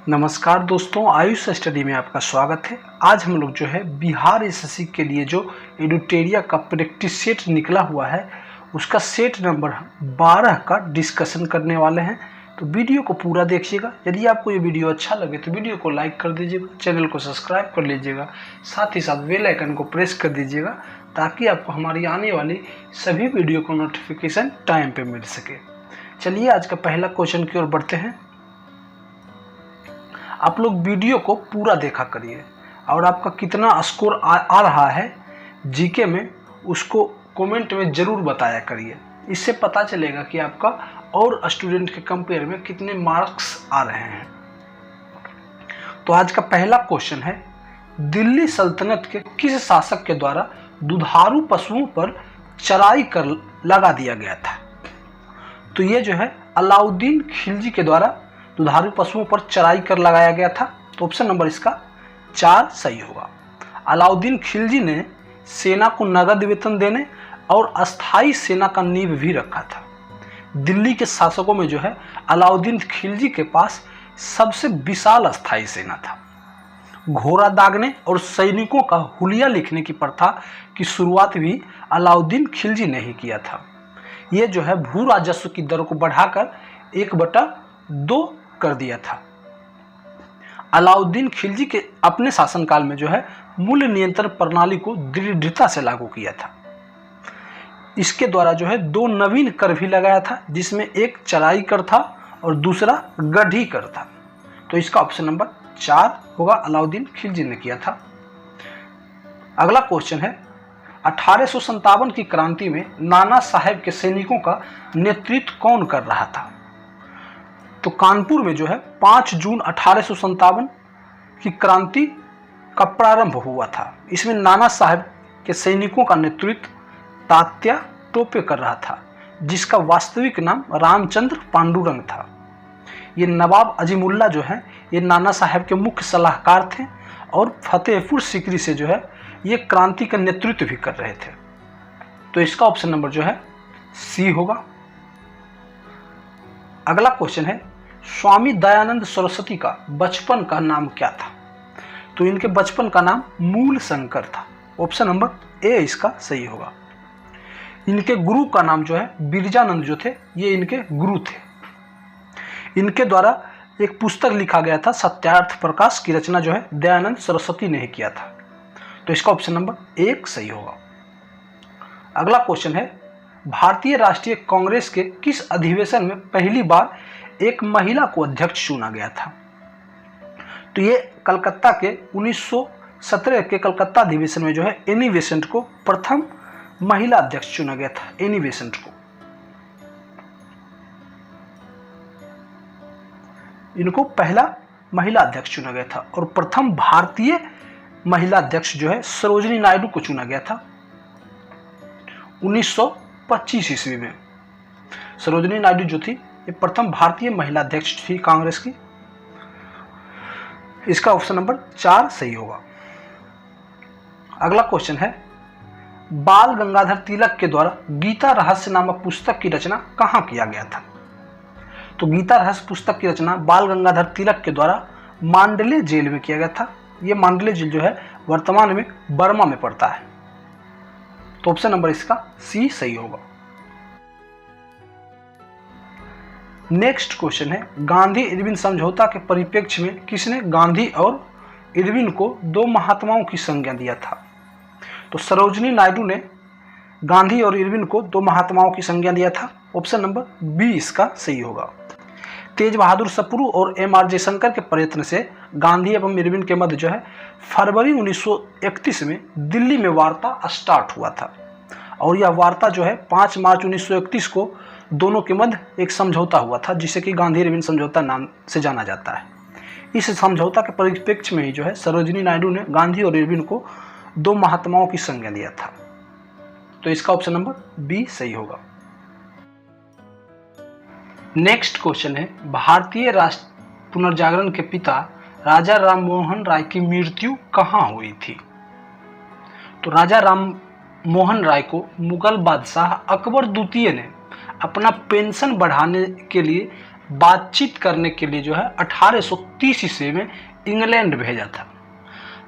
नमस्कार दोस्तों, आयुष स्टडी में आपका स्वागत है। आज हम लोग जो है बिहार एसएससी के लिए जो एडुटेरिया का प्रैक्टिस सेट निकला हुआ है उसका सेट नंबर 12 का डिस्कशन करने वाले हैं। तो वीडियो को पूरा देखिएगा। यदि आपको ये वीडियो अच्छा लगे तो वीडियो को लाइक कर दीजिएगा, चैनल को सब्सक्राइब कर लीजिएगा, साथ ही साथ बेल आइकन को प्रेस कर दीजिएगा ताकि आपको हमारी आने वाली सभी वीडियो को नोटिफिकेशन टाइम पे मिल सके। चलिए आज का पहला क्वेश्चन की ओर बढ़ते हैं। आप लोग वीडियो को पूरा देखा करिए और आपका कितना स्कोर आ रहा है जीके में उसको कमेंट में ज़रूर बताया करिए। इससे पता चलेगा कि आपका और स्टूडेंट के कंपेयर में कितने मार्क्स आ रहे हैं। तो आज का पहला क्वेश्चन है, दिल्ली सल्तनत के किस शासक के द्वारा दुधारू पशुओं पर चराई कर लगा दिया गया था? तो ये जो है अलाउद्दीन खिलजी के द्वारा दुधारू पशुओं पर चराई कर लगाया गया था। तो ऑप्शन नंबर इसका 4 सही होगा। अलाउद्दीन खिलजी ने सेना को नगद वेतन देने और अस्थाई सेना का नींव भी रखा था। दिल्ली के शासकों में जो है अलाउद्दीन खिलजी के पास सबसे विशाल अस्थाई सेना था। घोड़ा दागने और सैनिकों का हुलिया लिखने की प्रथा की शुरुआत भी अलाउद्दीन खिलजी ने ही किया था। ये जो है भू राजस्व की दर को बढ़ाकर 1/2 कर दिया था। अलाउद्दीन खिलजी के अपने शासनकाल में जो है मूल्य नियंत्रण प्रणाली को दृढ़ता से लागू किया था। इसके द्वारा जो है 2 नवीन कर भी लगाया था, जिसमें एक चराई कर था और दूसरा गढ़ी कर था। तो इसका ऑप्शन नंबर 4 होगा, अलाउद्दीन खिलजी ने किया था। अगला क्वेश्चन है, 1857 की क्रांति में नाना साहेब के सैनिकों का नेतृत्व कौन कर रहा था? तो कानपुर में जो है 5 जून 1857 की क्रांति का प्रारंभ हुआ था। इसमें नाना साहब के सैनिकों का नेतृत्व तात्या टोपे कर रहा था, जिसका वास्तविक नाम रामचंद्र पांडुरंग था। ये नवाब अजीमुल्ला जो है ये नाना साहब के मुख्य सलाहकार थे और फतेहपुर सीकरी से जो है ये क्रांति का नेतृत्व भी कर रहे थे। तो इसका ऑप्शन नंबर जो है सी होगा। अगला क्वेश्चन है, स्वामी दयानंद सरस्वती का बचपन का नाम क्या था? तो इनके बचपन का नाम मूल शंकर था। ऑप्शन नंबर ए इसका सही होगा। इनके गुरु का नाम जो है बिरजानंद जो थे ये इनके गुरु थे। इनके द्वारा एक पुस्तक लिखा गया था, सत्यार्थ प्रकाश की रचना जो है दयानंद सरस्वती ने ही किया था। तो इसका ऑप्शन नंबर 1 सही होगा। अगला क्वेश्चन है, भारतीय राष्ट्रीय कांग्रेस के किस अधिवेशन में पहली बार एक महिला को अध्यक्ष चुना गया था? तो ये कलकत्ता के 1917 के कलकत्ता अधिवेशन में जो है एनी बेसेंट को प्रथम महिला अध्यक्ष चुना गया था। एनी बेसेंट को इनको पहला महिला अध्यक्ष चुना गया था और प्रथम भारतीय महिला अध्यक्ष जो है सरोजिनी नायडू को चुना गया था 1925 ईस्वी में। सरोजिनी नायडू जो थी ये प्रथम भारतीय महिला अध्यक्ष थी कांग्रेस की। इसका ऑप्शन नंबर 4 सही होगा। अगला क्वेश्चन है, बाल गंगाधर तिलक के द्वारा गीता रहस्य नामक पुस्तक की रचना कहाँ किया गया था? तो गीता रहस्य पुस्तक की रचना बाल गंगाधर तिलक के द्वारा मांडले जेल में किया गया था। ये मांडले जेल जो है वर्तमान में बर्मा में पड़ता है। तो ऑप्शन नंबर इसका सी सही होगा। नेक्स्ट क्वेश्चन है, गांधी इरविन समझौता के परिप्रेक्ष्य में किसने गांधी और इरविन को 2 महात्माओं की संज्ञा दिया था? तो सरोजिनी नायडू ने गांधी और इरविन को 2 महात्माओं की संज्ञा दिया था। ऑप्शन नंबर बी इसका सही होगा। तेज बहादुर सप्रू और एम.आर. जयशंकर के प्रयत्न से गांधी एवं इरविन के मध्य जो है फरवरी 1931 में दिल्ली में वार्ता स्टार्ट हुआ था और यह वार्ता जो है 5 मार्च 1931 को दोनों के मध्य एक समझौता हुआ था, जिसे कि गांधी इरविन समझौता नाम से जाना जाता है। इस समझौता के परिप्रेक्ष्य में ही जो है सरोजिनी नायडू ने गांधी और इरविन को 2 महात्माओं की संज्ञा दिया था। तो इसका ऑप्शन नंबर बी सही होगा। नेक्स्ट क्वेश्चन है, भारतीय राष्ट्र पुनर्जागरण के पिता राजा राम मोहन राय की मृत्यु कहाँ हुई थी? तो राजा राम मोहन राय को मुगल बादशाह अकबर द्वितीय ने अपना पेंशन बढ़ाने के लिए बातचीत करने के लिए जो है 1830 ईस्वी में इंग्लैंड भेजा था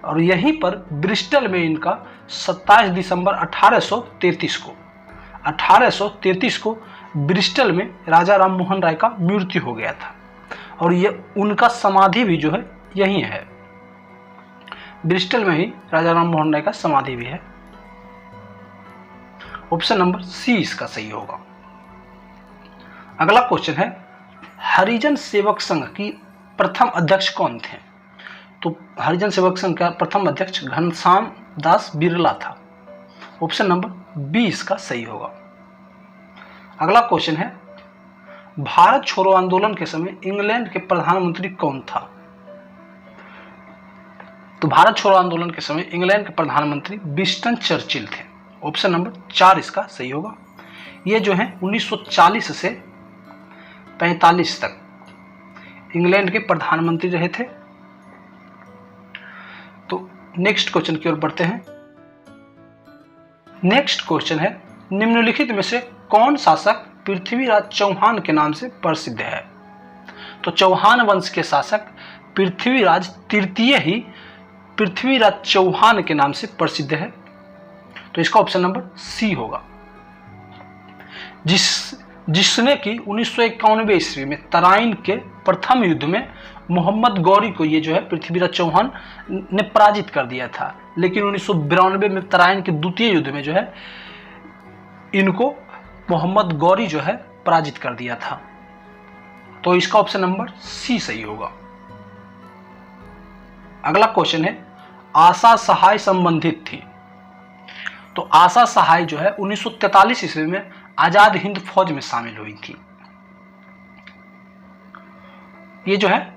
और यहीं पर ब्रिस्टल में इनका 27 दिसंबर 1833 को ब्रिस्टल में राजा राम मोहन राय का मृत्यु हो गया था और ये उनका समाधि भी जो है यहीं है, ब्रिस्टल में ही राजा राम मोहन राय का समाधि भी है। ऑप्शन नंबर सी इसका सही होगा। अगला क्वेश्चन है, हरिजन सेवक संघ की प्रथम अध्यक्ष कौन थे? तो हरिजन सेवक संघ का प्रथम अध्यक्ष घनश्याम दास बिरला था। ऑप्शन नंबर बी इसका सही होगा। अगला क्वेश्चन है, भारत छोड़ो आंदोलन के समय इंग्लैंड के प्रधानमंत्री कौन था? तो भारत छोड़ो आंदोलन के समय इंग्लैंड के प्रधानमंत्री विंस्टन चर्चिल थे। ऑप्शन नंबर 4 इसका सही होगा। ये जो है 1940 से 45 तक इंग्लैंड के प्रधानमंत्री रहे थे। तो नेक्स्ट क्वेश्चन की ओर बढ़ते हैं। नेक्स्ट क्वेश्चन है, निम्नलिखित में से कौन शासक पृथ्वीराज चौहान के नाम से प्रसिद्ध है? तो चौहान वंश के शासक पृथ्वीराज तृतीय ही पृथ्वीराज चौहान के नाम से प्रसिद्ध है। तो इसका ऑप्शन नंबर सी होगा। जिसने कि 1991 ईस्वी में तराइन के प्रथम युद्ध में मोहम्मद गौरी को ये जो है पृथ्वीराज चौहान ने पराजित कर दिया था, लेकिन 1992 में तराइन के द्वितीय युद्ध में जो है इनको मोहम्मद गौरी जो है पराजित कर दिया था। तो इसका ऑप्शन नंबर सी सही होगा। अगला क्वेश्चन है, आशा सहाय संबंधित थी। तो आशा सहाय जो है 1943 ईस्वी में आजाद हिंद फौज में शामिल हुई थी। ये जो है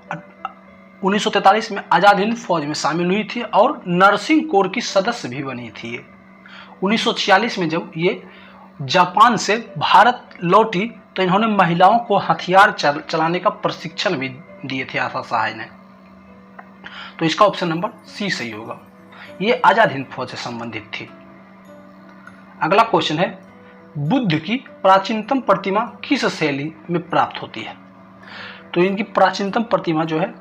1943 में आजाद हिंद फौज में शामिल हुई थी और नर्सिंग कोर की सदस्य भी बनी थी। 1946 में जब ये जापान से भारत लौटी तो इन्होंने महिलाओं को हथियार चलाने का प्रशिक्षण भी दिए थे आशा सहाय ने। तो इसका ऑप्शन नंबर सी सही होगा। ये आजाद हिंद फौज से संबंधित थी। अगला क्वेश्चन है, बुद्ध की प्राचीनतम प्रतिमा किस शैली में प्राप्त होती है? तो इनकी प्राचीनतम प्रतिमा जो है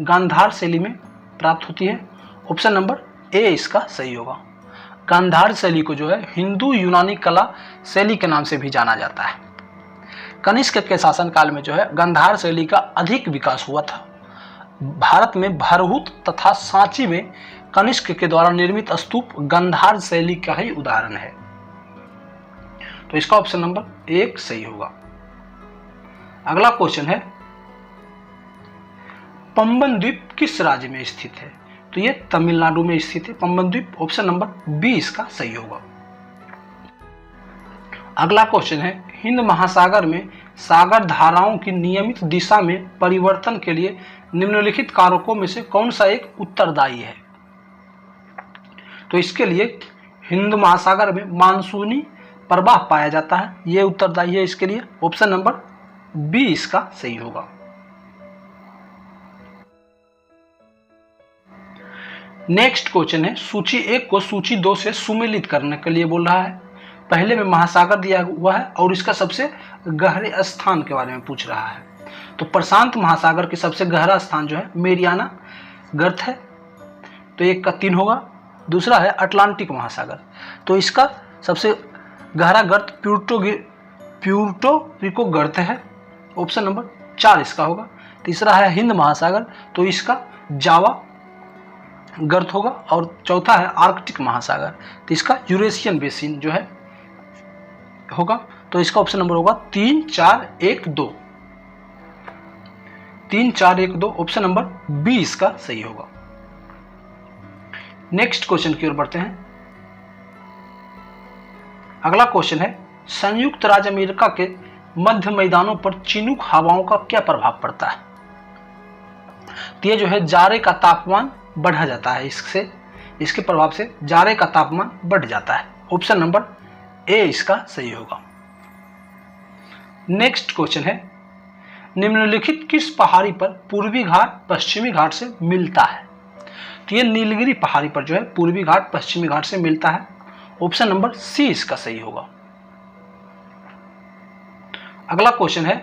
गांधार शैली में प्राप्त होती है। ऑप्शन नंबर ए इसका सही होगा। गांधार शैली को जो है हिंदू यूनानी कला शैली के नाम से भी जाना जाता है। कनिष्क के शासनकाल में जो है गांधार शैली का अधिक विकास हुआ था। भारत में भरहुत तथा सांची में कनिष्क के द्वारा निर्मित स्तूप गांधार शैली का ही उदाहरण है। तो इसका ऑप्शन नंबर 1 सही होगा। अगला क्वेश्चन है, पंबन द्वीप किस राज्य में स्थित है? तो ये तमिलनाडु में स्थित है पंबन द्वीप। ऑप्शन नंबर बी इसका सही होगा। अगला क्वेश्चन है, हिंद महासागर में सागर धाराओं की नियमित दिशा में परिवर्तन के लिए निम्नलिखित कारकों में से कौन सा एक उत्तरदायी है? तो इसके लिए हिंद महासागर में मानसूनी प्रवाह पाया जाता है, यह उत्तरदायी है इसके लिए। ऑप्शन नंबर बी इसका सही होगा। नेक्स्ट क्वेश्चन है, सूची 1 को सूची 2 से सुमेलित करने के लिए बोल रहा है। पहले में महासागर दिया हुआ है और इसका सबसे गहरे स्थान के बारे में पूछ रहा है। तो प्रशांत महासागर की सबसे गहरा स्थान जो है मेरियाना गर्त है, तो 1 का 3 होगा। दूसरा है अटलांटिक महासागर, तो इसका सबसे गहरा गर्त प्यूर्टो रिको गर्त है। ऑप्शन नंबर 4 इसका होगा। तीसरा है हिंद महासागर, तो इसका जावा गर्त होगा। और चौथा है आर्कटिक महासागर, तो इसका यूरेशियन बेसिन जो है होगा। तो इसका ऑप्शन नंबर होगा 3, 4, 1, 2। 3, 4, 1, 2 ऑप्शन नंबर बी इसका सही होगा। नेक्स्ट क्वेश्चन की ओर बढ़ते हैं। अगला क्वेश्चन है, संयुक्त राज्य अमेरिका के मध्य मैदानों पर चिनूक हवाओं का क्या प्रभाव पड़ता है? तो ये जो है जाड़े का तापमान बढ़ जाता है, इसके प्रभाव से जाड़े का तापमान बढ़ जाता है। ऑप्शन नंबर ए इसका सही होगा। नेक्स्ट क्वेश्चन है, निम्नलिखित किस पहाड़ी पर पूर्वी घाट पश्चिमी घाट से मिलता है? तो ये नीलगिरी पहाड़ी पर जो है पूर्वी घाट पश्चिमी घाट से मिलता है। ऑप्शन नंबर सी इसका सही होगा। अगला क्वेश्चन है,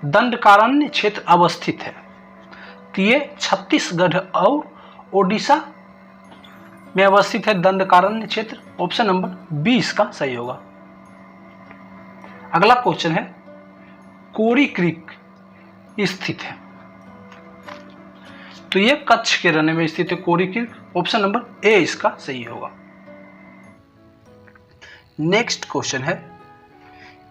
दंडकारण्य क्षेत्र अवस्थित है? तो ये छत्तीसगढ़ और ओडिशा में अवस्थित है दंडकारण्य क्षेत्र। ऑप्शन नंबर बी इसका सही होगा। अगला क्वेश्चन है, कोरी क्रीक स्थित है? तो ये कच्छ के रन में स्थित है कोरी क्रीक। ऑप्शन नंबर ए इसका सही होगा। नेक्स्ट क्वेश्चन है,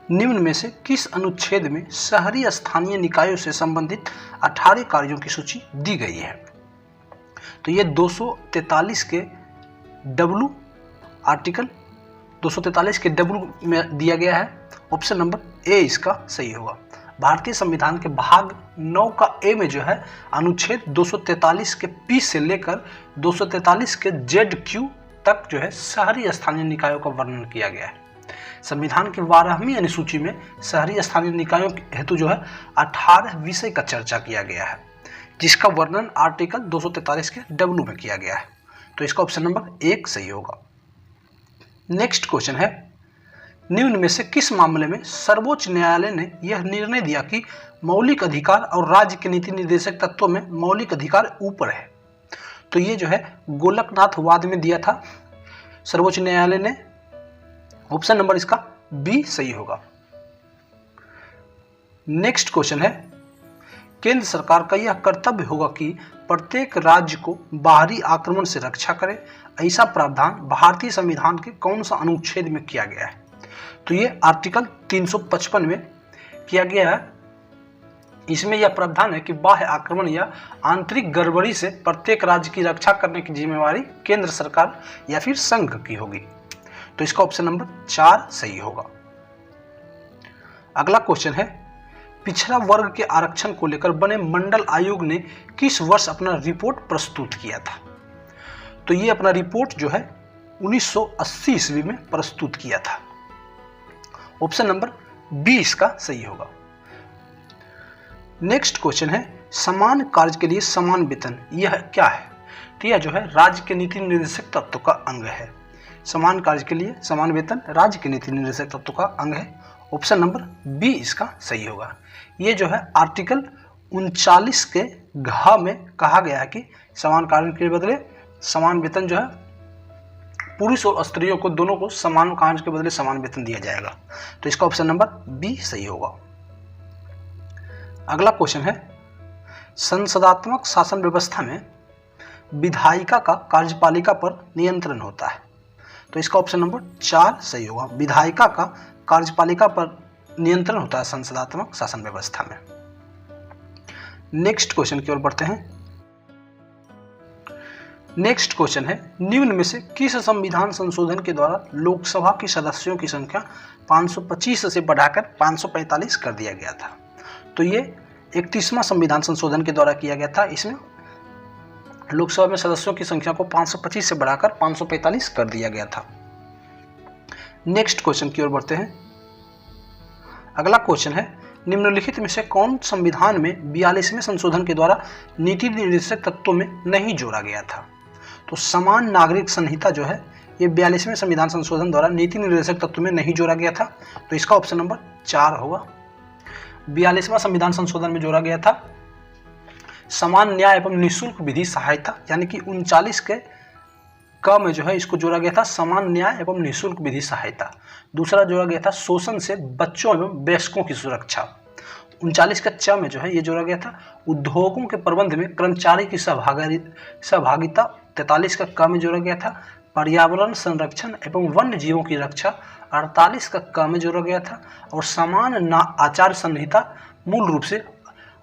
निम्न में से किस अनुच्छेद में शहरी स्थानीय निकायों से संबंधित 18 कार्यों की सूची दी गई है? तो ये 243 के डब्ल्यू आर्टिकल 243 के डब्ल्यू में दिया गया है। ऑप्शन नंबर ए इसका सही होगा। भारतीय संविधान के भाग 9 का ए में जो है अनुच्छेद 243 के पी से लेकर 243 के जेड क्यू तक जो है शहरी स्थानीय निकायों का वर्णन किया गया है। संविधान की 12वीं अनुसूची में शहरी स्थानीय निकायों हेतु जो है 18 विषय का चर्चा किया गया है, जिसका वर्णन आर्टिकल 243 के डब्ल्यू में किया गया है। तो इसका ऑप्शन नंबर 1 सही होगा। नेक्स्ट क्वेश्चन है, निम्न में से किस मामले में सर्वोच्च न्यायालय ने यह निर्णय दिया कि मौलिक अधिकार और राज्य के नीति निर्देशक तत्वों में मौलिक अधिकार ऊपर है? तो ये जो है गोलकनाथ वाद में दिया था सर्वोच्च न्यायालय ने। ऑप्शन नंबर इसका बी सही होगा। नेक्स्ट क्वेश्चन है, केंद्र सरकार का यह कर्तव्य होगा कि प्रत्येक राज्य को बाहरी आक्रमण से रक्षा करे, ऐसा प्रावधान भारतीय संविधान के कौन सा अनुच्छेद में किया गया है? तो ये आर्टिकल 355 में किया गया है। इसमें यह प्रावधान है कि बाह्य आक्रमण या आंतरिक गड़बड़ी से प्रत्येक राज्य की रक्षा करने की जिम्मेवारी केंद्र सरकार या फिर संघ की होगी। तो इसका ऑप्शन नंबर 4 सही होगा। अगला क्वेश्चन है, पिछड़ा वर्ग के आरक्षण को लेकर बने मंडल आयोग ने किस वर्ष अपना रिपोर्ट प्रस्तुत किया था? तो ये अपना रिपोर्ट जो है 1980 ईस्वी में प्रस्तुत किया था। ऑप्शन नंबर बी इसका सही होगा। नेक्स्ट क्वेश्चन है, समान कार्य के लिए समान वेतन यह क्या है? तो यह जो है राज्य के नीति निर्देशक तत्व का अंग है। समान कार्य के लिए समान वेतन राज्य के नीति निर्देशक तत्व का अंग है। ऑप्शन नंबर बी इसका सही होगा। ये जो है आर्टिकल 39 के घ में कहा गया है कि समान कार्य के बदले समान वेतन जो है पुरुष और स्त्रियों को दोनों को समान कार्य के बदले समान वेतन दिया जाएगा। तो इसका ऑप्शन नंबर बी सही होगा। अगला क्वेश्चन है, संसदात्मक शासन व्यवस्था में विधायिका का कार्यपालिका पर नियंत्रण होता है। तो इसका ऑप्शन नंबर 4 सही होगा। विधायिका का कार्यपालिका पर नियंत्रण होता है संसदात्मक शासन व्यवस्था में। नेक्स्ट क्वेश्चन की ओर बढ़ते हैं। नेक्स्ट क्वेश्चन है, निम्न में से किस संविधान संशोधन के द्वारा लोकसभा के सदस्यों की संख्या 525 से बढ़ाकर 545 कर दिया गया था? तो ये 31वां संविधान संशोधन के द्वारा किया गया था। इसमें लोकसभा में सदस्यों की संख्या को 525 से बढ़ाकर 545 कर दिया गया था। नेक्स्ट क्वेश्चन की ओर बढ़ते हैं। अगला क्वेश्चन है, निम्नलिखित में से कौन संविधान में 42वें संशोधन के द्वारा नीति निर्देशक तत्वों में नहीं जोड़ा गया था? तो समान नागरिक संहिता जो है ये 42वें संविधान संशोधन द्वारा नीति निर्देशक तत्व में नहीं जोड़ा गया था। तो इसका ऑप्शन नंबर 4 होगा। 42वां संविधान संशोधन में जोड़ा गया था समान न्याय एवं निःशुल्क विधि सहायता, यानी कि 39 के क में जो है इसको जोड़ा गया था समान न्याय एवं निःशुल्क विधि सहायता। दूसरा जोड़ा गया था शोषण से बच्चों एवं वयस्कों की सुरक्षा। 39 का च में जो है ये जोड़ा गया था उद्योगों के प्रबंध में कर्मचारी की सहभागिता। 43 का क में जोड़ा गया था पर्यावरण संरक्षण एवं वन्य जीवों की रक्षा। 48 का क में जोड़ा गया था और समान आचार संहिता मूल रूप से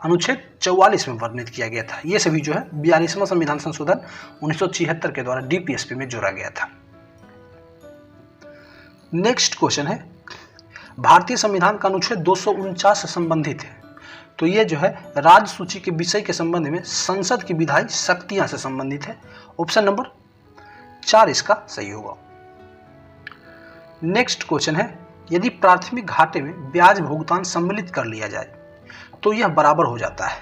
अनुच्छेद 44 में वर्णित किया गया था। ये सभी जो है 42वां संविधान संशोधन 1976 के द्वारा डीपीएसपी में जोड़ा गया था। नेक्स्ट क्वेश्चन है, भारतीय संविधान का अनुच्छेद 249 से संबंधित है। तो ये जो है राज्य सूची के विषय के संबंध में संसद की विधायी शक्तियां से संबंधित है। ऑप्शन नंबर 4 इसका सही होगा। नेक्स्ट क्वेश्चन है, यदि प्राथमिक घाटे में ब्याज भुगतान सम्मिलित कर लिया जाए तो यह बराबर हो जाता है।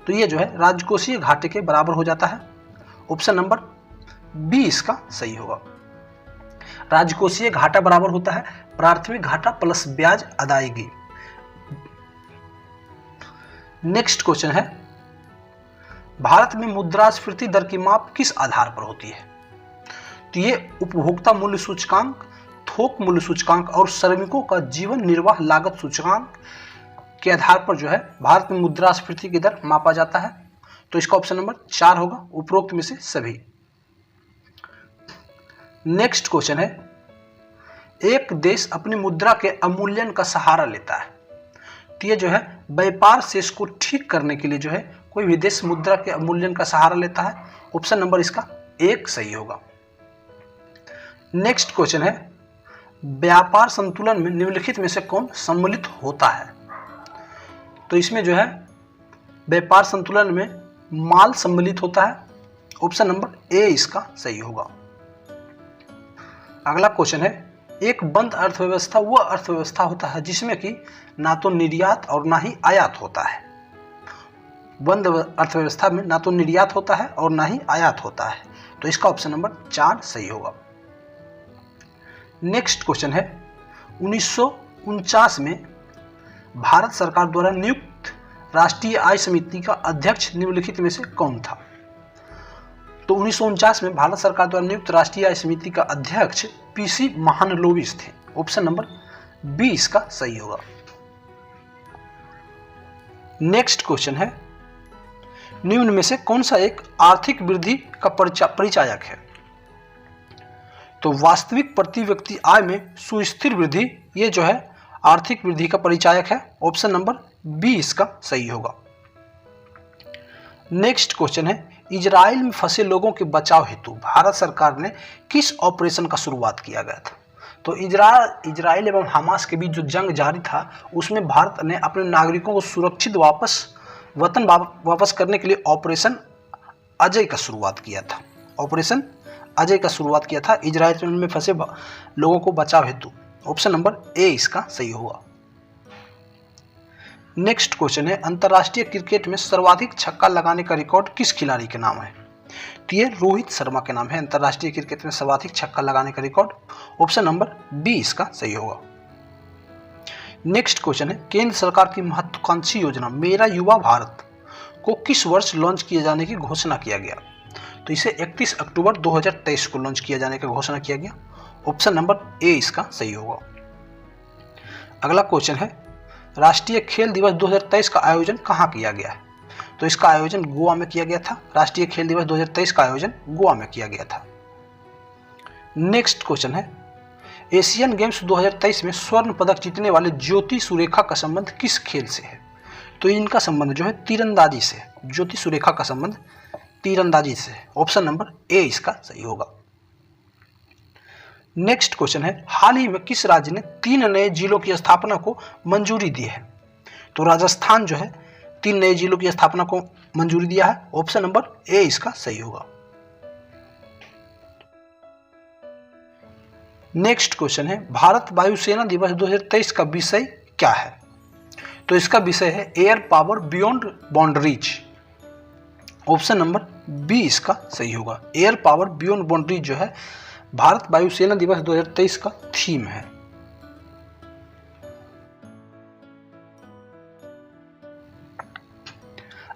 तो ये जो है राजकोषीय घाटे के बराबर हो जाता है। ऑप्शन नंबर बी इसका सही होगा। राजकोषीय घाटा बराबर होता है प्राथमिक घाटा प्लस ब्याज अदायगी। नेक्स्ट क्वेश्चन है, भारत में मुद्रास्फीति दर की माप किस आधार पर होती है? तो ये उपभोक्ता मूल्य सूचकांक, थोक मूल्य सूचकांक और श्रमिकों का जीवन निर्वाह लागत सूचकांक के आधार पर जो है भारत में मुद्रास्फीति की दर मापा जाता है। तो इसका ऑप्शन नंबर 4 होगा, उपरोक्त में से सभी। नेक्स्ट क्वेश्चन है, एक देश अपनी मुद्रा के अवमूल्यन का सहारा लेता है। तो ये जो है व्यापार शेष को ठीक करने के लिए जो है कोई भी देश मुद्रा के अवमूल्यन का सहारा लेता है। ऑप्शन नंबर इसका 1 सही होगा। नेक्स्ट क्वेश्चन है, व्यापार संतुलन में निम्नलिखित में से कौन सम्मिलित होता है? तो इसमें जो है व्यापार संतुलन में माल सम्मिलित होता है। ऑप्शन नंबर ए इसका सही होगा। अगला क्वेश्चन है, एक बंद अर्थव्यवस्था वह अर्थव्यवस्था होता है जिसमें कि ना तो निर्यात और ना ही आयात होता है। बंद अर्थव्यवस्था में ना तो निर्यात होता है और ना ही आयात होता है। तो इसका ऑप्शन नंबर 4 सही होगा। नेक्स्ट क्वेश्चन है, 1949 में भारत सरकार द्वारा नियुक्त राष्ट्रीय आय समिति का अध्यक्ष निम्नलिखित में से कौन था? तो 1949 में भारत सरकार द्वारा नियुक्त राष्ट्रीय आय समिति का अध्यक्ष पीसी महालनोबिस थे। ऑप्शन नंबर बी इसका सही होगा। नेक्स्ट क्वेश्चन है, निम्न में से कौन सा एक आर्थिक वृद्धि का परिचायक है? तो वास्तविक प्रति व्यक्ति आय में सुस्थिर वृद्धि, ये जो है आर्थिक वृद्धि का परिचायक है। ऑप्शन नंबर बी इसका सही होगा। नेक्स्ट क्वेश्चन है, इजराइल में फंसे लोगों के बचाव हेतु भारत सरकार ने किस ऑपरेशन का शुरुआत किया गया था? तो इजराइल एवं हमास के बीच जो जंग जारी था उसमें भारत ने अपने नागरिकों को सुरक्षित वतन वापस करने के लिए ऑपरेशन अजय का शुरुआत किया था। ऑपरेशन अजय का शुरुआत किया था इजराइल में फंसे लोगों को बचाव हेतु। ऑप्शन नंबर ए इसका सही होगा। नेक्स्ट क्वेश्चन है, अंतर्राष्ट्रीय क्रिकेट में सर्वाधिक छक्का लगाने का रिकॉर्ड किस खिलाड़ी के नाम है? तो ये रोहित शर्मा के नाम है अंतर्राष्ट्रीय क्रिकेट में सर्वाधिक छक्का लगाने का रिकॉर्ड। ऑप्शन नंबर बी इसका सही होगा। नेक्स्ट क्वेश्चन है, केंद्र सरकार की महत्वाकांक्षी योजना मेरा युवा भारत को किस वर्ष लॉन्च किए जाने की घोषणा किया गया? तो इसे 31 अक्टूबर 2023 को लॉन्च किया जाने का घोषणा किया गया। ऑप्शन नंबर ए इसका सही होगा। अगला क्वेश्चन है, राष्ट्रीय खेल दिवस 2023 का आयोजन कहाँ किया गया है? तो इसका आयोजन गोवा में किया गया था। राष्ट्रीय खेल दिवस 2023 का आयोजन गोवा में किया गया था। नेक्स्ट क्वेश्चन है, एशियन गेम्स 2023 में स्वर्ण पदक जीतने वाले ज्योति सुरेखा का संबंध किस खेल से है? तो इनका संबंध जो है तीरंदाजी से। ज्योति सुरेखा का संबंध तीरंदाजी से। ऑप्शन नंबर ए इसका सही होगा। नेक्स्ट क्वेश्चन है, हाल ही में किस राज्य ने 3 नए जिलों की स्थापना को मंजूरी दी है? तो राजस्थान जो है 3 नए जिलों की स्थापना को मंजूरी दिया है। ऑप्शन नंबर ए इसका सही होगा। नेक्स्ट क्वेश्चन है, भारत वायुसेना दिवस 2023 का विषय क्या है? तो इसका विषय है air power beyond boundaries. Option number B इसका सही होगा। एयर पावर बियॉन्ड बाउंड्रीज जो है भारत वायुसेना दिवस 2023 का थीम है।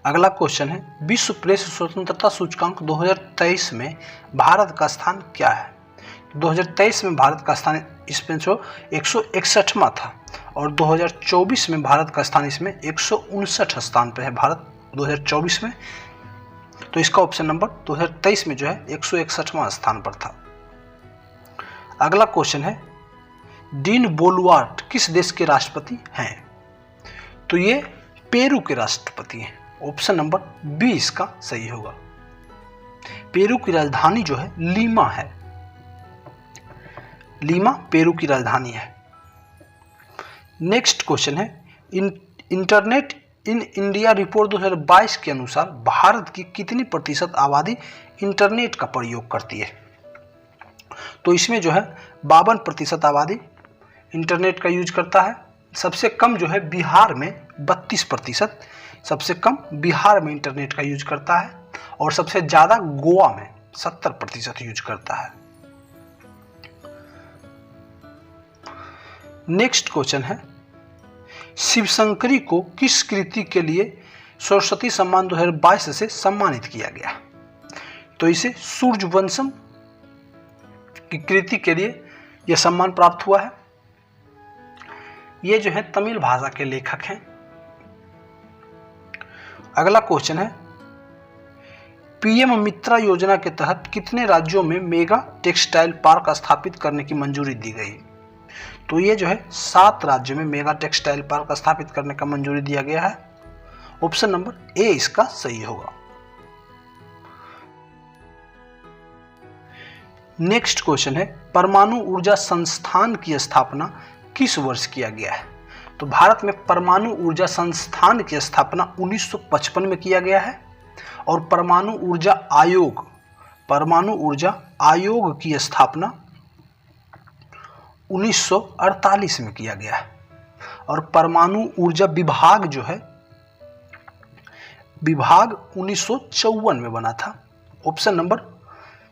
अगला क्वेश्चन है, विश्व प्रेस स्वतंत्रता सूचकांक 2023 में भारत का स्थान क्या है? 2023 में भारत का स्थान इसमें जो 161वां था और 2024 में भारत का स्थान इसमें 159 स्थान पर है। भारत 2024 में, तो इसका ऑप्शन नंबर 2023 में जो है 161वां स्थान पर था। अगला क्वेश्चन है, डीन बोलुआर्ट किस देश के राष्ट्रपति हैं? तो ये पेरू के राष्ट्रपति हैं। ऑप्शन नंबर बी इसका सही होगा। पेरू की राजधानी जो है लीमा है। लीमा पेरू की राजधानी है। नेक्स्ट क्वेश्चन है, इंटरनेट इन इंडिया रिपोर्ट 2022 के अनुसार भारत की कितनी प्रतिशत आबादी इंटरनेट का प्रयोग करती है? तो इसमें जो है 52% आबादी इंटरनेट का यूज करता है। सबसे कम जो है बिहार में 32%, सबसे कम बिहार में इंटरनेट का यूज करता है और सबसे ज़्यादा गोवा में 70% यूज करता है। नेक्स्ट क्वेश्चन है, शिवशंकरी को किस कृति के लिए सरस्वती सम्मान 2022 से सम्मानित किया गया। तो इसे सूर्यवंशम की कृति के लिए यह सम्मान प्राप्त हुआ है। ये जो है तमिल भाषा के लेखक हैं। अगला क्वेश्चन है, पीएम मित्रा योजना के तहत कितने राज्यों में मेगा टेक्सटाइल पार्क स्थापित करने की मंजूरी दी गई? तो ये जो है 7 राज्यों में मेगा टेक्सटाइल पार्क स्थापित करने का मंजूरी दिया गया है। ऑप्शन नंबर ए इसका सही होगा। नेक्स्ट क्वेश्चन है, परमाणु ऊर्जा संस्थान की स्थापना किस वर्ष किया गया है? तो भारत में परमाणु ऊर्जा संस्थान की स्थापना 1955 में किया गया है और परमाणु ऊर्जा आयोग की स्थापना 1948 में किया गया है और परमाणु ऊर्जा विभाग जो है विभाग 1954 में बना था। ऑप्शन नंबर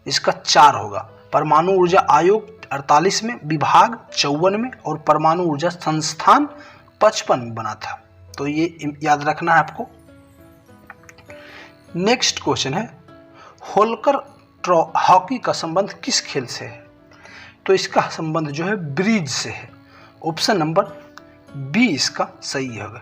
इसका 4 होगा। परमाणु ऊर्जा आयोग 48 में, विभाग 54 में और परमाणु ऊर्जा संस्थान 55 में बना था। तो ये याद रखना है आपको। नेक्स्ट क्वेश्चन है, होलकर हॉकी का संबंध किस खेल से है? तो इसका संबंध जो है ब्रिज से है। ऑप्शन नंबर बी इसका सही होगा।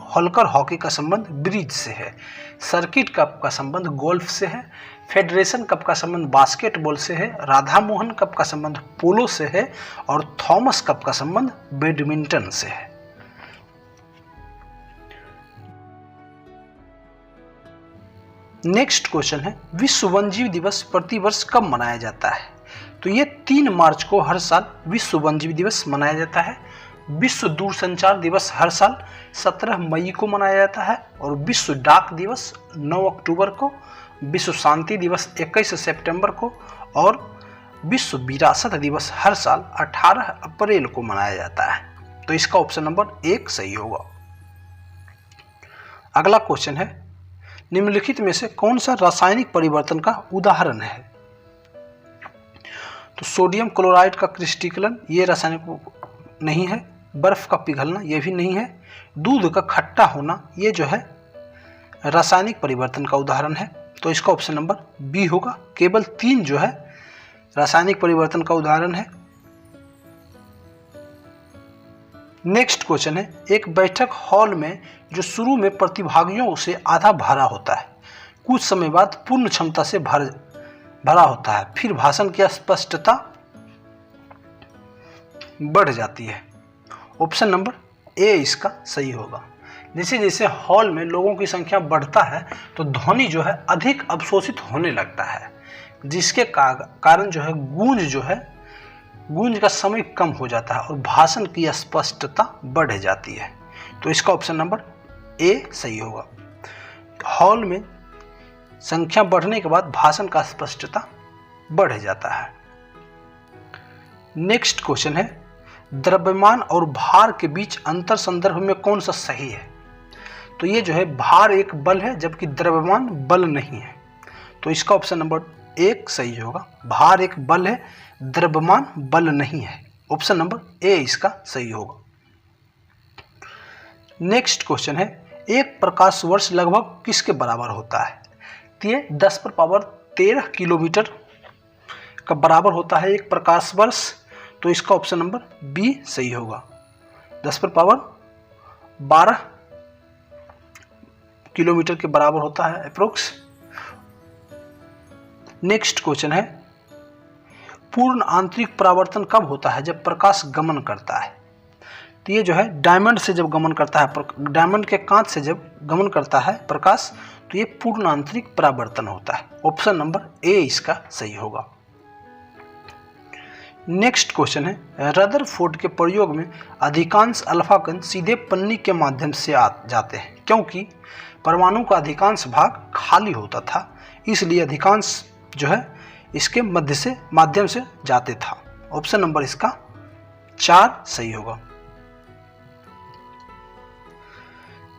होलकर हॉकी का संबंध ब्रिज से है। सर्किट कप का संबंध गोल्फ से है। फेडरेशन कप का संबंध बास्केटबॉल से है। राधा मोहन कप का संबंध पोलो से है और थॉमस कप का संबंध बैडमिंटन से है। नेक्स्ट क्वेश्चन है, विश्व वन्यजीव दिवस प्रतिवर्ष कब मनाया जाता है? तो ये 3 मार्च को हर साल विश्व वन्यजीव दिवस मनाया जाता है। विश्व दूरसंचार दिवस हर साल 17 मई को मनाया जाता है और विश्व डाक दिवस 9 अक्टूबर को, विश्व शांति दिवस 21 सितंबर को और विश्व विरासत दिवस हर साल 18 अप्रैल को मनाया जाता है। तो इसका ऑप्शन नंबर 1 सही होगा। अगला क्वेश्चन है, निम्नलिखित में से कौन सा रासायनिक परिवर्तन का उदाहरण है? तो सोडियम क्लोराइड का क्रिस्टलीकरण ये रासायनिक नहीं है। बर्फ का पिघलना ये भी नहीं है। दूध का खट्टा होना ये जो है रासायनिक परिवर्तन का उदाहरण है। तो इसका ऑप्शन नंबर बी होगा। केवल 3 जो है रासायनिक परिवर्तन का उदाहरण है। नेक्स्ट क्वेश्चन है, एक बैठक हॉल में जो शुरू में प्रतिभागियों से आधा भरा होता है, कुछ समय बाद पूर्ण क्षमता से भरा होता है, फिर भाषण की स्पष्टता बढ़ जाती है। ऑप्शन नंबर ए इसका सही होगा। जैसे जैसे हॉल में लोगों की संख्या बढ़ता है तो ध्वनि जो है अधिक अवशोषित होने लगता है, जिसके कारण जो है गूंज का समय कम हो जाता है और भाषण की स्पष्टता बढ़ जाती है। तो इसका ऑप्शन नंबर ए सही होगा। हॉल में संख्या बढ़ने के बाद भाषण का स्पष्टता बढ़ जाता है। नेक्स्ट क्वेश्चन है, द्रव्यमान और भार के बीच अंतर संदर्भ में कौन सा सही है? तो ये जो है भार एक बल है जबकि द्रव्यमान बल नहीं है। तो इसका ऑप्शन नंबर 1 सही होगा। भार एक बल है, द्रव्यमान बल नहीं है। ऑप्शन नंबर ए इसका सही होगा। नेक्स्ट क्वेश्चन है, एक प्रकाश वर्ष लगभग किसके बराबर होता है? तो ये 10⁻13 किलोमीटर का बराबर होता है एक प्रकाश वर्ष। तो इसका ऑप्शन नंबर बी सही होगा। 10⁻12 किलोमीटर के बराबर होता है अप्रोक्स। नेक्स्ट क्वेश्चन है, पूर्ण आंतरिक परावर्तन कब होता है? जब प्रकाश गमन करता है। तो ये जो है डायमंड से जब गमन करता है, डायमंड के कांच से जब गमन करता है प्रकाश, तो ये पूर्ण आंतरिक परावर्तन होता है। ऑप्शन नंबर ए इसका सही होगा। नेक्स्ट क्वेश्चन है, रदरफोर्ड के प्रयोग में अधिकांश अल्फा कण सीधे पन्नी के माध्यम से जाते हैं क्योंकि परमाणु का अधिकांश भाग खाली होता था, इसलिए अधिकांश जो है इसके माध्यम से जाते था। ऑप्शन नंबर इसका 4 सही होगा।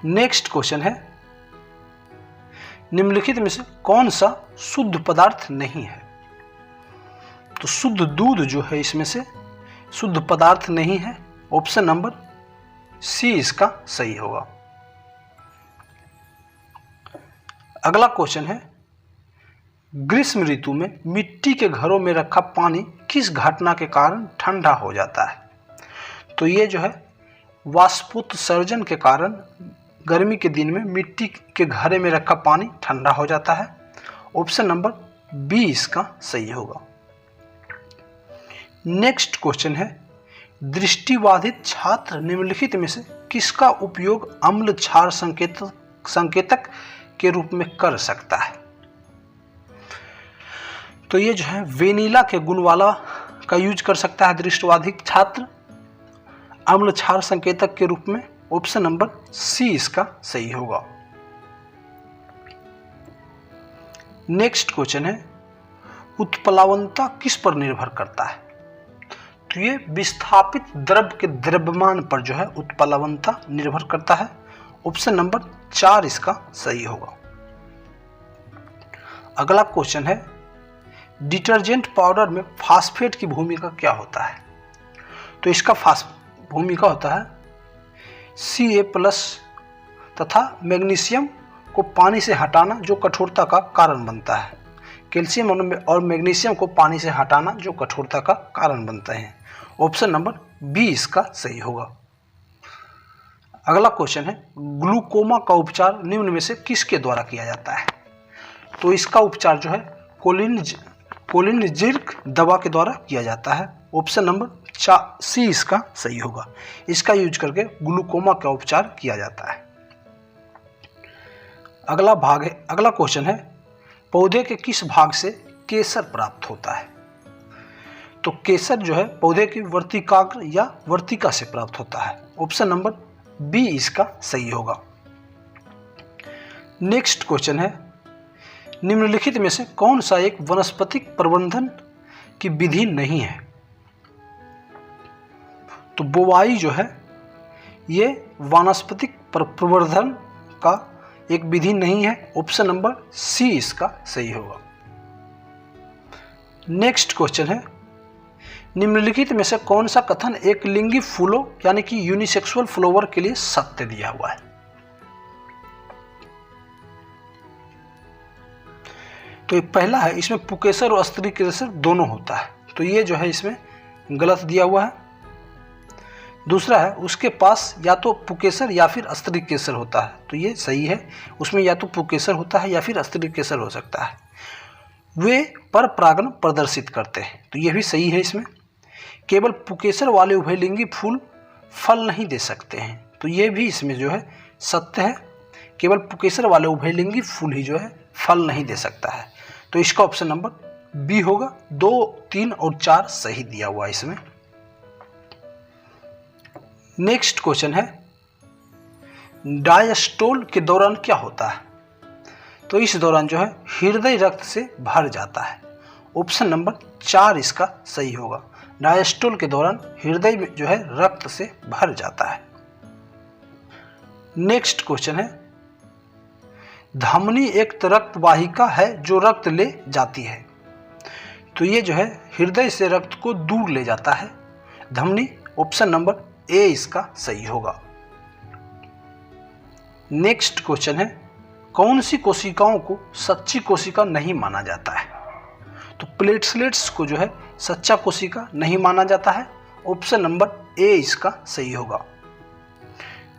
नेक्स्ट क्वेश्चन है, निम्नलिखित में से कौन सा शुद्ध पदार्थ नहीं है? तो शुद्ध दूध जो है इसमें से शुद्ध पदार्थ नहीं है। ऑप्शन नंबर सी इसका सही होगा। अगला क्वेश्चन है, ग्रीष्म ऋतु में मिट्टी के घरों में रखा पानी किस घटना के कारण ठंडा हो जाता है? तो ये जो है वाष्पोत्सर्जन के कारण गर्मी के दिन में मिट्टी के घड़े में रखा पानी ठंडा हो जाता है। ऑप्शन नंबर बी इसका सही होगा। नेक्स्ट क्वेश्चन है, दृष्टिबाधित छात्र निम्नलिखित में से किसका उपयोग अम्ल क्षार संकेतक के रूप में कर सकता है? तो ये जो है वेनिला के गुण वाला का यूज कर सकता है दृष्टिबाधित छात्र अम्ल क्षार संकेतक के रूप में। ऑप्शन नंबर सी इसका सही होगा। नेक्स्ट क्वेश्चन है, उत्प्लावनता किस पर निर्भर करता है? तो ये विस्थापित द्रव के द्रव्यमान पर जो है उत्प्लावनता निर्भर करता है। ऑप्शन नंबर 4 इसका सही होगा। अगला क्वेश्चन है, डिटर्जेंट पाउडर में फास्फेट की भूमिका क्या होता है? तो इसका भूमिका होता है Ca+ तथा मैग्नीशियम को पानी से हटाना जो कठोरता का कारण बनता है। कैल्शियम और मैग्नीशियम को पानी से हटाना जो कठोरता का कारण बनते हैं। ऑप्शन नंबर बी इसका सही होगा। अगला क्वेश्चन है, ग्लूकोमा का उपचार निम्न में से किसके द्वारा किया जाता है? तो इसका उपचार जो है कोलिनर्जिक दवा के द्वारा किया जाता है। ऑप्शन नंबर सी इसका सही होगा। इसका यूज करके ग्लूकोमा का उपचार किया जाता है। अगला क्वेश्चन है, पौधे के किस भाग से केसर प्राप्त होता है? तो केसर जो है पौधे की वर्तिकाग्र या वर्तिका से प्राप्त होता है। ऑप्शन नंबर बी इसका सही होगा। नेक्स्ट क्वेश्चन है, निम्नलिखित में से कौन सा एक वनस्पतिक प्रबंधन की विधि नहीं है? तो बोवाई जो है ये वानस्पतिक प्रवर्धन का एक विधि नहीं है। ऑप्शन नंबर सी इसका सही होगा। नेक्स्ट क्वेश्चन है, निम्नलिखित में से कौन सा कथन एक लिंगी फूलों यानी कि यूनिसेक्सुअल फ्लावर के लिए सत्य दिया हुआ है? तो पहला है, इसमें पुकेसर और स्त्री केसर दोनों होता है, तो ये जो है इसमें गलत दिया हुआ है। दूसरा है, उसके पास या तो पुकेसर या फिर स्त्री केसर होता है, तो ये सही है। उसमें या तो पुकेसर होता है या फिर स्त्री केसर हो सकता है। वे पर परागण प्रदर्शित करते हैं, तो ये भी सही है। इसमें केवल पुकेसर वाले उभयलिंगी फूल फल नहीं दे सकते हैं, तो ये भी इसमें जो है सत्य है। केवल पुकेसर वाले उभयलिंगी फूल ही जो है फल नहीं दे सकता है, तो इसका ऑप्शन नंबर बी होगा। 2, 3 और 4 सही दिया हुआ है इसमें। नेक्स्ट क्वेश्चन है, डायस्टोल के दौरान क्या होता है? तो इस दौरान जो है हृदय रक्त से भर जाता है। ऑप्शन नंबर 4 इसका सही होगा। डायस्टोल के दौरान हृदय जो है रक्त से भर जाता है। नेक्स्ट क्वेश्चन है, धमनी एक रक्त वाहिका है जो रक्त ले जाती है, तो ये जो है हृदय से रक्त को दूर ले जाता है धमनी। ऑप्शन नंबर ए इसका सही होगा। नेक्स्ट क्वेश्चन है, कौन सी कोशिकाओं को सच्ची कोशिका नहीं माना जाता है? तो प्लेटलेट्स को जो है सच्चा कोशिका नहीं माना जाता है। ऑप्शन नंबर ए इसका सही होगा।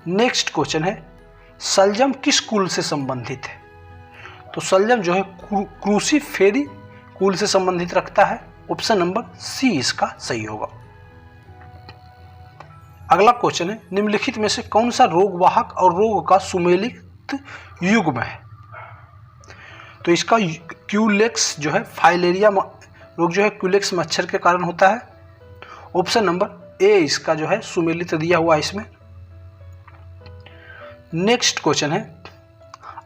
नेक्स्ट क्वेश्चन है, शलजम किस कुल से संबंधित है? तो शलजम जो है क्रूसीफेरी कुल से संबंधित रखता है। ऑप्शन नंबर सी इसका सही होगा। अगला क्वेश्चन है, निम्नलिखित में से कौन सा रोगवाहक और रोग का सुमेलित युग्म है? तो इसका क्यूलेक्स जो है फाइलेरिया रोग जो है क्यूलेक्स मच्छर के कारण होता है। ऑप्शन नंबर ए इसका जो है सुमेलित दिया हुआ है इसमें। नेक्स्ट क्वेश्चन है,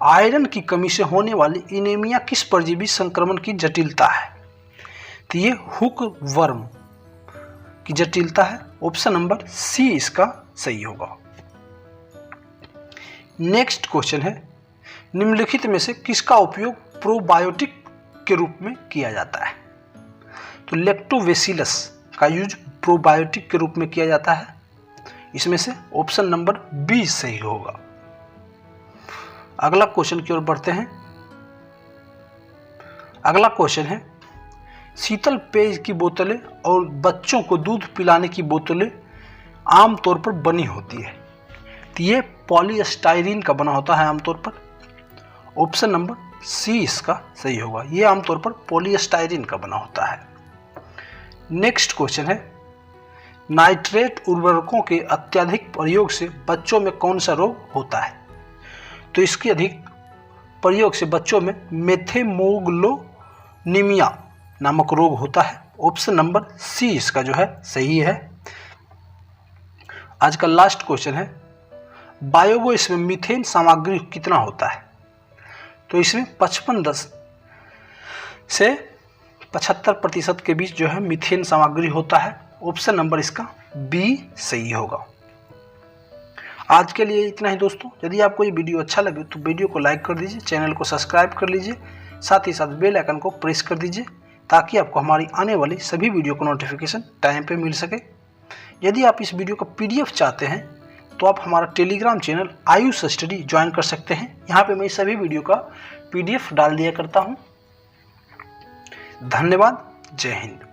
आयरन की कमी से होने वाली एनीमिया किस परजीवी संक्रमण की जटिलता है? तो ये हुक वर्म की जटिलता है। ऑप्शन नंबर सी इसका सही होगा। नेक्स्ट क्वेश्चन है, निम्नलिखित में से किसका उपयोग प्रोबायोटिक के रूप में किया जाता है? तो लैक्टोबैसिलस का यूज प्रोबायोटिक के रूप में किया जाता है। इसमें से ऑप्शन नंबर बी सही होगा। अगला क्वेश्चन की ओर बढ़ते हैं, अगला क्वेश्चन है, शीतल पेय की बोतलें और बच्चों को दूध पिलाने की बोतलें आमतौर पर बनी होती है, तो ये पॉलीस्टाइरीन का बना होता है आमतौर पर। ऑप्शन नंबर सी इसका सही होगा, ये आमतौर पर पॉलीस्टाइरीन का बना होता है। नेक्स्ट क्वेश्चन है, नाइट्रेट उर्वरकों के अत्यधिक प्रयोग से बच्चों में कौन सा रोग होता है, तो इसके अधिक प्रयोग से बच्चों में मेथेमोग्लोनिमिया नामक रोग होता है। ऑप्शन नंबर सी इसका जो है सही है। आज का लास्ट क्वेश्चन है, बायोगैस में मीथेन सामग्री कितना होता है, तो इसमें 55 से 75% के बीच जो है मीथेन सामग्री होता है। ऑप्शन नंबर इसका बी सही होगा। आज के लिए इतना ही दोस्तों। यदि आपको ये वीडियो अच्छा लगे तो वीडियो को लाइक कर दीजिए, चैनल को सब्सक्राइब कर लीजिए, साथ ही साथ बेल आइकन को प्रेस कर दीजिए ताकि आपको हमारी आने वाली सभी वीडियो का नोटिफिकेशन टाइम पे मिल सके। यदि आप इस वीडियो का PDF चाहते हैं तो आप हमारा Telegram channel Ayush study join कर सकते हैं। यहाँ पे मैं सभी वीडियो का PDF डाल दिया करता हूँ। धन्यवाद। जय हिंद।